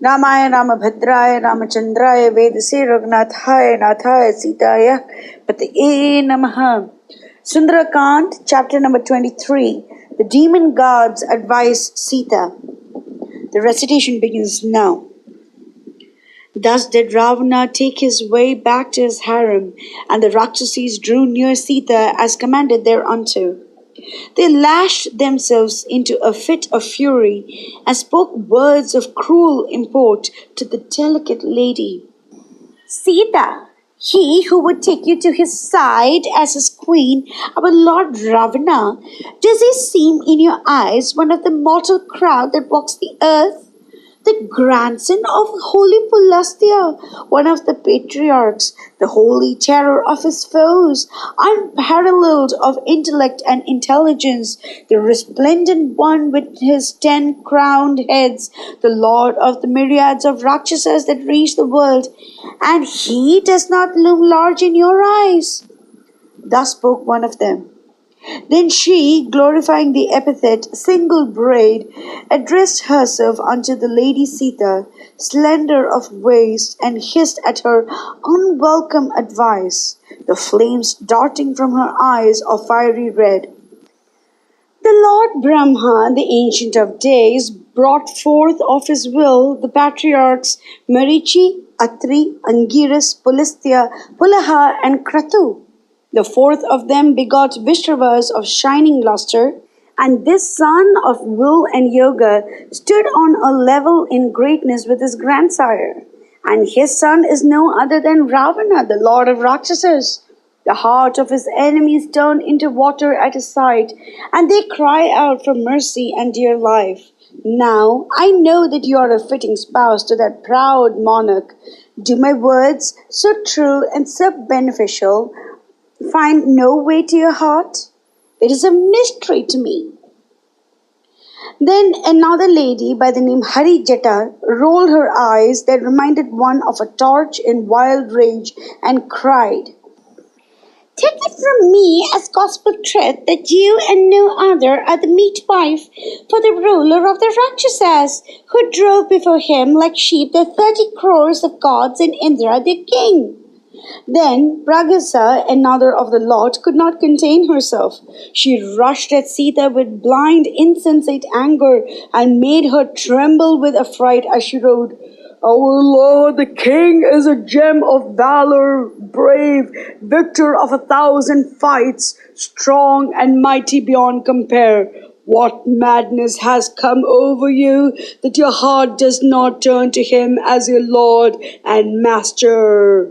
Ramaya Ramabhadraya Ramachandraya Vedase Raghunathaya Nathaya Sitaya Pataye Namaha. Sundara chapter number 23. The demon gods advise Sita. The recitation begins now. Thus did Ravana take his way back to his harem, and the Rakshasis drew near Sita as commanded thereunto. They lashed themselves into a fit of fury and spoke words of cruel import to the delicate lady. Sita, he who would take you to his side as his queen, our Lord Ravana, does he seem in your eyes one of the mortal crowd that walks the earth? The grandson of holy Pulastya, one of the patriarchs, the holy terror of his foes, unparalleled of intellect and intelligence, the resplendent one with his 10 crowned heads, the lord of the myriads of Rakshasas that reach the world, and he does not loom large in your eyes. Thus spoke one of them. Then she, glorifying the epithet single-brayed, addressed herself unto the lady Sita, slender of waist, and hissed at her unwelcome advice, the flames darting from her eyes of fiery red. The Lord Brahma, the Ancient of Days, brought forth of his will the patriarchs Marichi, Atri, Angiras, Pulastya, Pulaha, and Kratu. The fourth of them begot Vishtravas of shining luster, and this son of will and yoga stood on a level in greatness with his grandsire. And his son is no other than Ravana, the lord of Rakshasas. The heart of his enemies turned into water at his sight, and they cry out for mercy and dear life. Now I know that you are a fitting spouse to that proud monarch. Do my words, so true and so beneficial, find no way to your heart? It is a mystery to me. Then another lady by the name Harijata rolled her eyes that reminded one of a torch in wild rage and cried, Take it from me as gospel truth that you and no other are the meet wife for the ruler of the Rakshasas, who drove before him like sheep the 30 crores of gods and Indra their king. Then Praghasa, another of the lot, could not contain herself. She rushed at Sita with blind, insensate anger and made her tremble with affright as she wrote, Our Lord the King is a gem of valor, brave, victor of 1,000 fights, strong and mighty beyond compare. What madness has come over you that your heart does not turn to him as your Lord and Master?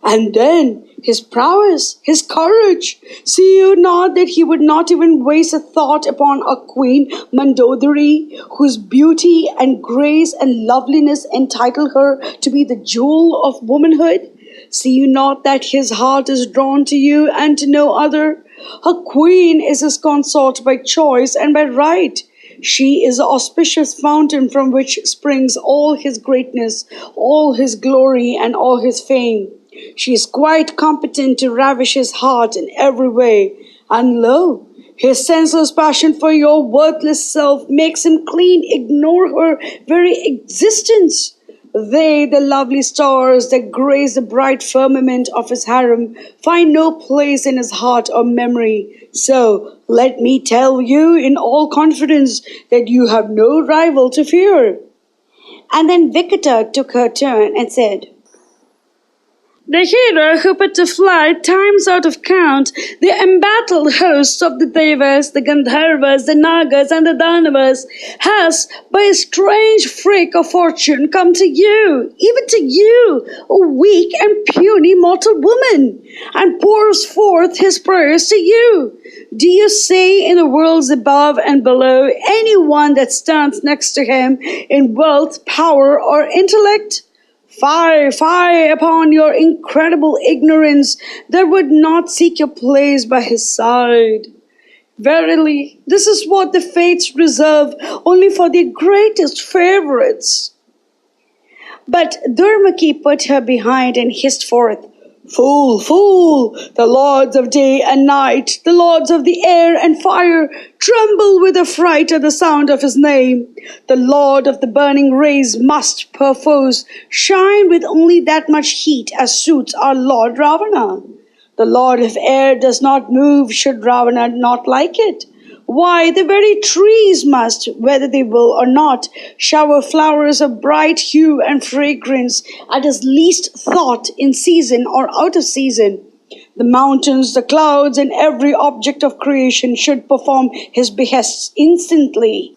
And then his prowess, his courage. See you not that he would not even waste a thought upon a queen, Mandodari, whose beauty and grace and loveliness entitle her to be the jewel of womanhood? See you not that his heart is drawn to you and to no other? A queen is his consort by choice and by right. She is the auspicious fountain from which springs all his greatness, all his glory, and all his fame. She is quite competent to ravish his heart in every way, and lo, his senseless passion for your worthless self makes him clean ignore her very existence. They, the lovely stars that grace the bright firmament of his harem, find no place in his heart or memory. So let me tell you in all confidence that you have no rival to fear. And then Vikata took her turn and said, The hero who put to flight times out of count the embattled hosts of the Devas, the Gandharvas, the Nagas, and the Danavas has, by a strange freak of fortune, come to you, even to you, a weak and puny mortal woman, and pours forth his prayers to you. Do you see in the worlds above and below anyone that stands next to him in wealth, power, or intellect? Fie upon your incredible ignorance that would not seek your place by his side. Verily, this is what the fates reserve only for their greatest favorites. But Durmaki put her behind and hissed forth, Fool, fool! The lords of day and night, the lords of the air and fire, tremble with affright at the sound of his name. The lord of the burning rays must, perforce, shine with only that much heat as suits our lord Ravana. The lord of air does not move should Ravana not like it. Why, the very trees must, whether they will or not, shower flowers of bright hue and fragrance at his least thought in season or out of season. The mountains, the clouds, and every object of creation should perform his behests instantly.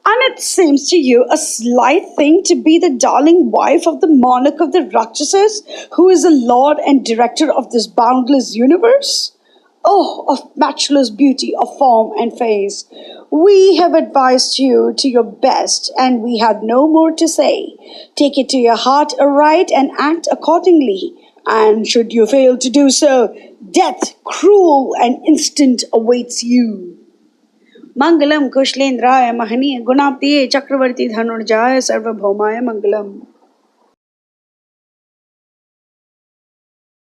And it seems to you a slight thing to be the darling wife of the monarch of the Rakshasas, who is the lord and director of this boundless universe? Oh, of matchless beauty of form and face! We have advised you to your best, and we have no more to say. Take it to your heart aright and act accordingly. And should you fail to do so, death, cruel and instant, awaits you. Mangalam Kushlendra Mahani Gunaptiye Chakravarti Dhanurjaya Sarvabhaumaya Mangalam.